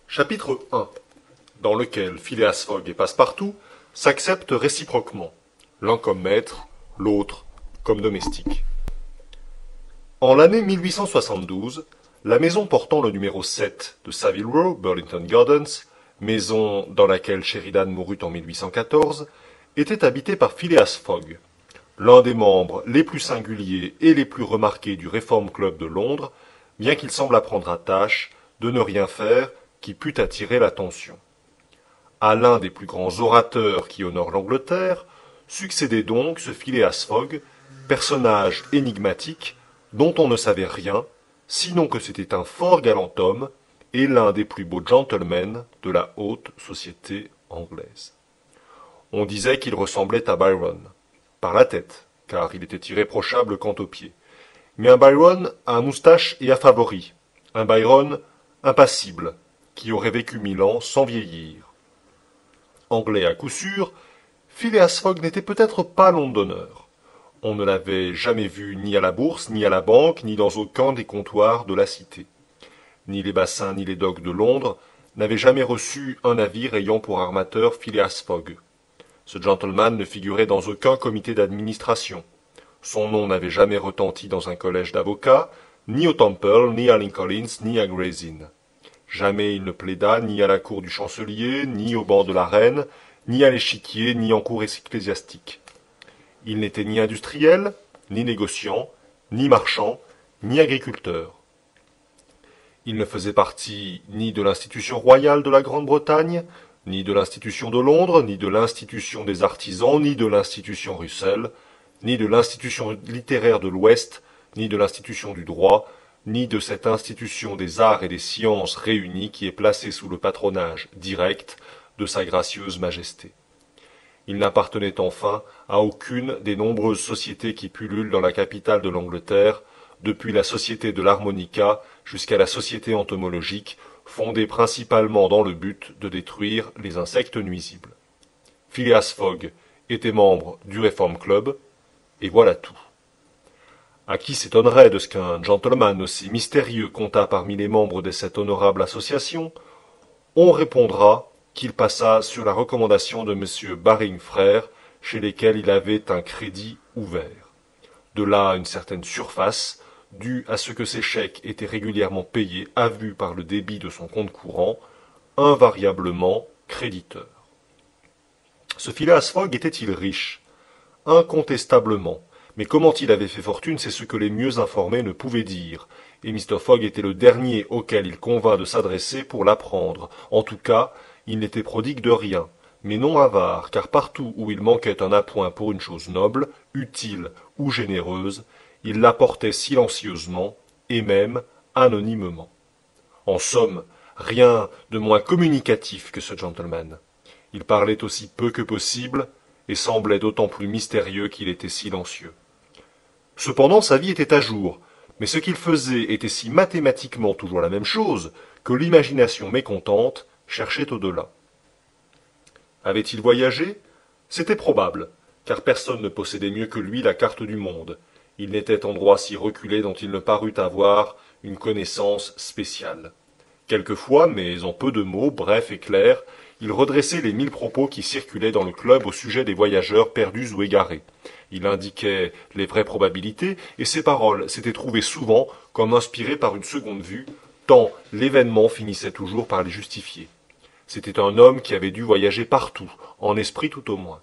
Chapitre 1 dans lequel Phileas Fogg et Passepartout s'acceptent réciproquement, l'un comme maître, l'autre comme domestique. En l'année 1872, la maison portant le numéro 7 de Savile Row, Burlington Gardens, maison dans laquelle Sheridan mourut en 1814, était habitée par Phileas Fogg, l'un des membres les plus singuliers et les plus remarqués du Reform Club de Londres, bien qu'il semblât prendre à tâche de ne rien faire qui pût attirer l'attention. À l'un des plus grands orateurs qui honorent l'Angleterre, succédait donc ce Phileas Fogg, personnage énigmatique dont on ne savait rien, sinon que c'était un fort galant homme et l'un des plus beaux gentlemen de la haute société anglaise. On disait qu'il ressemblait à Byron, par la tête, car il était irréprochable quant aux pieds. Mais un Byron à moustache et à favoris, un Byron impassible, qui aurait vécu 1000 ans sans vieillir. Anglais à coup sûr, Phileas Fogg n'était peut-être pas londonneur. On ne l'avait jamais vu ni à la bourse, ni à la banque, ni dans aucun des comptoirs de la cité. Ni les bassins, ni les docks de Londres n'avaient jamais reçu un navire ayant pour armateur Phileas Fogg. Ce gentleman ne figurait dans aucun comité d'administration. Son nom n'avait jamais retenti dans un collège d'avocats, ni au Temple, ni à Lincoln's, ni à Gray's Inn. Jamais il ne plaida ni à la cour du chancelier, ni au banc de la reine, ni à l'échiquier, ni en cour ecclésiastique. Il n'était ni industriel, ni négociant, ni marchand, ni agriculteur. Il ne faisait partie ni de l'institution royale de la Grande-Bretagne, ni de l'institution de Londres, ni de l'institution des artisans, ni de l'institution Russell, ni de l'institution littéraire de l'Ouest, ni de l'institution du droit, ni de cette institution des arts et des sciences réunis qui est placée sous le patronage direct de sa gracieuse majesté. Il n'appartenait enfin à aucune des nombreuses sociétés qui pullulent dans la capitale de l'Angleterre, depuis la Société de l'Harmonica jusqu'à la Société entomologique, fondée principalement dans le but de détruire les insectes nuisibles. Phileas Fogg était membre du Reform Club, et voilà tout. À qui s'étonnerait de ce qu'un gentleman aussi mystérieux comptât parmi les membres de cette honorable association? On répondra qu'il passa sur la recommandation de M. Baring frères, chez lesquels il avait un crédit ouvert. De là une certaine surface, due à ce que ses chèques étaient régulièrement payés à vue par le débit de son compte courant, invariablement créditeur. Ce Phileas Fogg était-il riche? Incontestablement. Mais comment il avait fait fortune, c'est ce que les mieux informés ne pouvaient dire, et Mr. Fogg était le dernier auquel il convint de s'adresser pour l'apprendre. En tout cas, il n'était prodigue de rien, mais non avare, car partout où il manquait un appoint pour une chose noble, utile ou généreuse, il l'apportait silencieusement, et même anonymement. En somme, rien de moins communicatif que ce gentleman. Il parlait aussi peu que possible, et semblait d'autant plus mystérieux qu'il était silencieux. Cependant, sa vie était à jour, mais ce qu'il faisait était si mathématiquement toujours la même chose que l'imagination mécontente cherchait au-delà. Avait-il voyagé? C'était probable, car personne ne possédait mieux que lui la carte du monde. Il n'était endroit si reculé dont il ne parut avoir une connaissance spéciale. Quelquefois, mais en peu de mots, brefs et clairs, il redressait les 1000 propos qui circulaient dans le club au sujet des voyageurs perdus ou égarés. Il indiquait les vraies probabilités, et ses paroles s'étaient trouvées souvent comme inspirées par une seconde vue, tant l'événement finissait toujours par les justifier. C'était un homme qui avait dû voyager partout, en esprit tout au moins.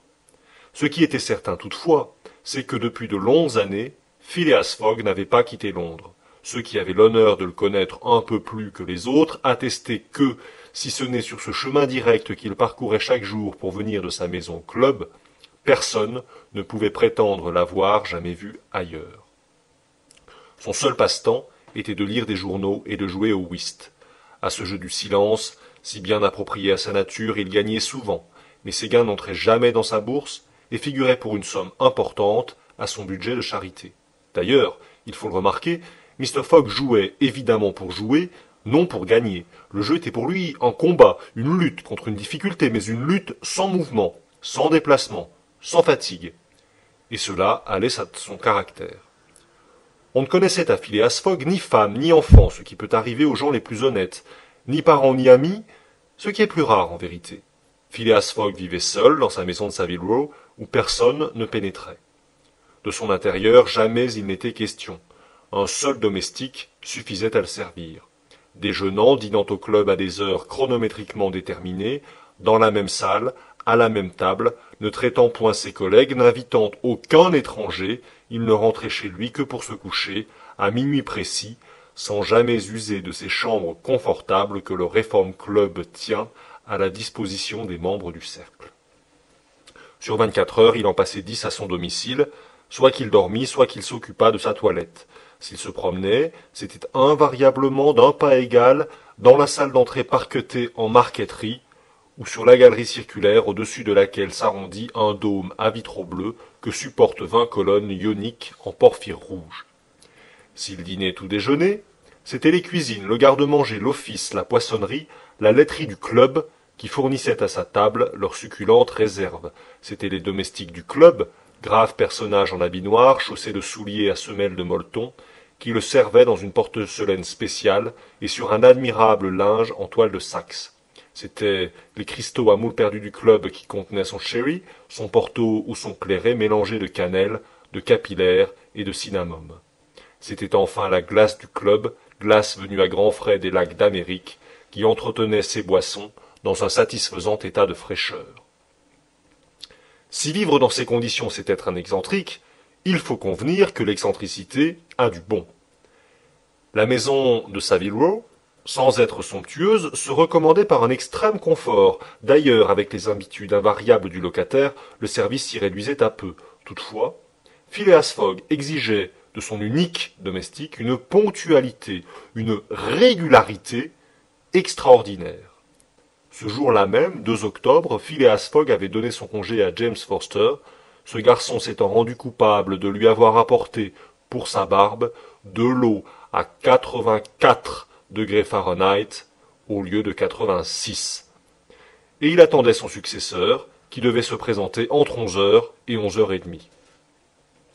Ce qui était certain toutefois, c'est que depuis de longues années, Phileas Fogg n'avait pas quitté Londres. Ceux qui avaient l'honneur de le connaître un peu plus que les autres attestaient que, si ce n'est sur ce chemin direct qu'il parcourait chaque jour pour venir de sa maison club, personne ne pouvait prétendre l'avoir jamais vu ailleurs. Son seul passe-temps était de lire des journaux et de jouer au whist. À ce jeu du silence, si bien approprié à sa nature, il gagnait souvent, mais ses gains n'entraient jamais dans sa bourse et figuraient pour une somme importante à son budget de charité. D'ailleurs, il faut le remarquer, Mr. Fogg jouait évidemment pour jouer, non pour gagner. Le jeu était pour lui un combat, une lutte contre une difficulté, mais une lutte sans mouvement, sans déplacement, sans fatigue. Et cela allait à son caractère. On ne connaissait à Phileas Fogg ni femme ni enfant, ce qui peut arriver aux gens les plus honnêtes, ni parents ni amis, ce qui est plus rare en vérité. Phileas Fogg vivait seul dans sa maison de Savile Row, où personne ne pénétrait. De son intérieur, jamais il n'était question. Un seul domestique suffisait à le servir. Déjeunant, dînant au club à des heures chronométriquement déterminées, dans la même salle, à la même table, ne traitant point ses collègues, n'invitant aucun étranger, il ne rentrait chez lui que pour se coucher, à minuit précis, sans jamais user de ces chambres confortables que le Reform Club tient à la disposition des membres du cercle. Sur 24 heures, il en passait 10 à son domicile, soit qu'il dormît, soit qu'il s'occupât de sa toilette. S'il se promenait, c'était invariablement d'un pas égal dans la salle d'entrée parquetée en marqueterie, ou sur la galerie circulaire au-dessus de laquelle s'arrondit un dôme à vitraux bleus que supportent 20 colonnes ioniques en porphyre rouge. S'il dînait ou déjeunait, c'étaient les cuisines, le garde-manger, l'office, la poissonnerie, la laiterie du club qui fournissaient à sa table leurs succulentes réserves. C'étaient les domestiques du club, graves personnages en habit noir, chaussés de souliers à semelles de molleton, qui le servaient dans une porcelaine spéciale et sur un admirable linge en toile de Saxe. C'étaient les cristaux à moules perdus du club qui contenaient son sherry, son porto ou son clairet mélangé de cannelle, de capillaire et de cinnamome. C'était enfin la glace du club, glace venue à grands frais des lacs d'Amérique, qui entretenait ses boissons dans un satisfaisant état de fraîcheur. Si vivre dans ces conditions c'est être un excentrique, il faut convenir que l'excentricité a du bon. La maison de Savile Row, sans être somptueuse, se recommandait par un extrême confort. D'ailleurs, avec les habitudes invariables du locataire, le service s'y réduisait à peu. Toutefois, Phileas Fogg exigeait de son unique domestique une ponctualité, une régularité extraordinaire. Ce jour-là même, 2 octobre, Phileas Fogg avait donné son congé à James Forster, ce garçon s'étant rendu coupable de lui avoir apporté, pour sa barbe, de l'eau à 84 degrés Fahrenheit au lieu de 86. Et il attendait son successeur, qui devait se présenter entre 11h et 11h30.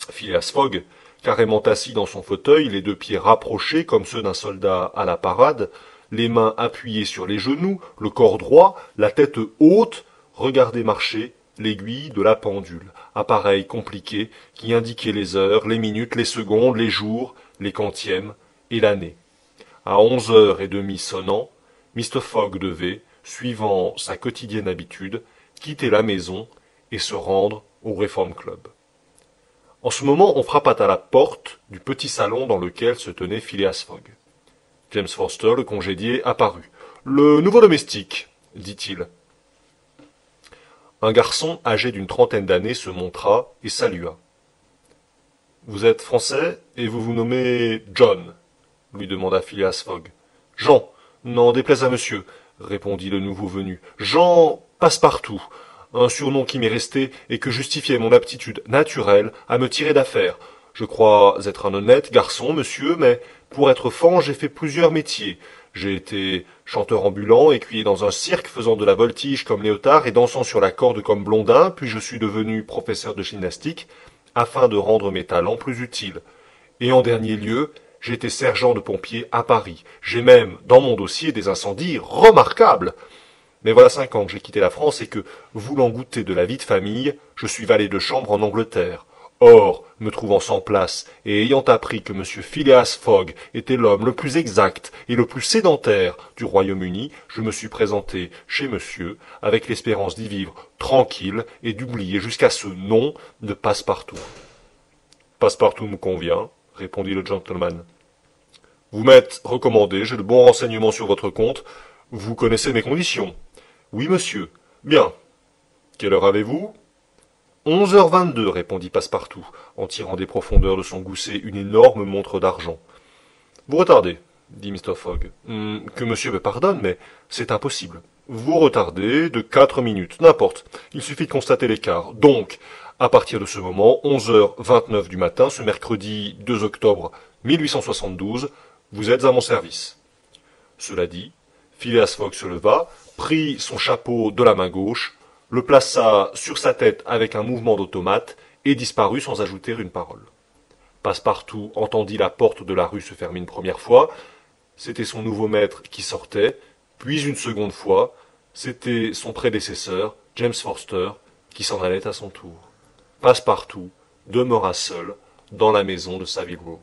Phileas Fogg, carrément assis dans son fauteuil, les 2 pieds rapprochés comme ceux d'un soldat à la parade, les mains appuyées sur les genoux, le corps droit, la tête haute, regardait marcher l'aiguille de la pendule, appareil compliqué qui indiquait les heures, les minutes, les secondes, les jours, les quantièmes et l'année. À 11h30 sonnant, Mr. Fogg devait, suivant sa quotidienne habitude, quitter la maison et se rendre au Reform Club. En ce moment, on frappa à la porte du petit salon dans lequel se tenait Phileas Fogg. James Forster, le congédié, apparut. « Le nouveau domestique, dit-il. » Un garçon âgé d'une trentaine d'années se montra et salua. « Vous êtes français et vous vous nommez John ?» lui demanda Phileas Fogg. « Jean, n'en déplaise à monsieur, » répondit le nouveau venu. « Jean Passepartout, un surnom qui m'est resté et que justifiait mon aptitude naturelle à me tirer d'affaire. Je crois être un honnête garçon, monsieur, mais pour être franc, j'ai fait plusieurs métiers. J'ai été chanteur ambulant, écuyer dans un cirque, faisant de la voltige comme Léotard et dansant sur la corde comme Blondin, puis je suis devenu professeur de gymnastique, afin de rendre mes talents plus utiles. Et en dernier lieu, j'ai été sergent de pompiers à Paris. J'ai même, dans mon dossier, des incendies remarquables. Mais voilà 5 ans que j'ai quitté la France et que, voulant goûter de la vie de famille, je suis valet de chambre en Angleterre. Or, me trouvant sans place, et ayant appris que M. Phileas Fogg était l'homme le plus exact et le plus sédentaire du Royaume-Uni, je me suis présenté chez monsieur, avec l'espérance d'y vivre tranquille et d'oublier jusqu'à ce nom de Passepartout. Passepartout me convient, répondit le gentleman. Vous m'êtes recommandé, j'ai de bons renseignements sur votre compte. Vous connaissez mes conditions. Oui, monsieur. Bien. Quelle heure avez-vous 11h22, répondit Passepartout, en tirant des profondeurs de son gousset une énorme montre d'argent. Vous retardez, dit Mr. Fogg. Que monsieur me pardonne, mais c'est impossible. Vous retardez de 4 minutes, n'importe. Il suffit de constater l'écart. Donc, à partir de ce moment, 11h29 du matin, ce mercredi 2 octobre 1872, vous êtes à mon service. Cela dit, Phileas Fogg se leva, prit son chapeau de la main gauche, le plaça sur sa tête avec un mouvement d'automate et disparut sans ajouter une parole. Passepartout entendit la porte de la rue se fermer une première fois. C'était son nouveau maître qui sortait, Puis une seconde fois, c'était son prédécesseur, James Forster, qui s'en allait à son tour. Passepartout demeura seul dans la maison de Saville Row.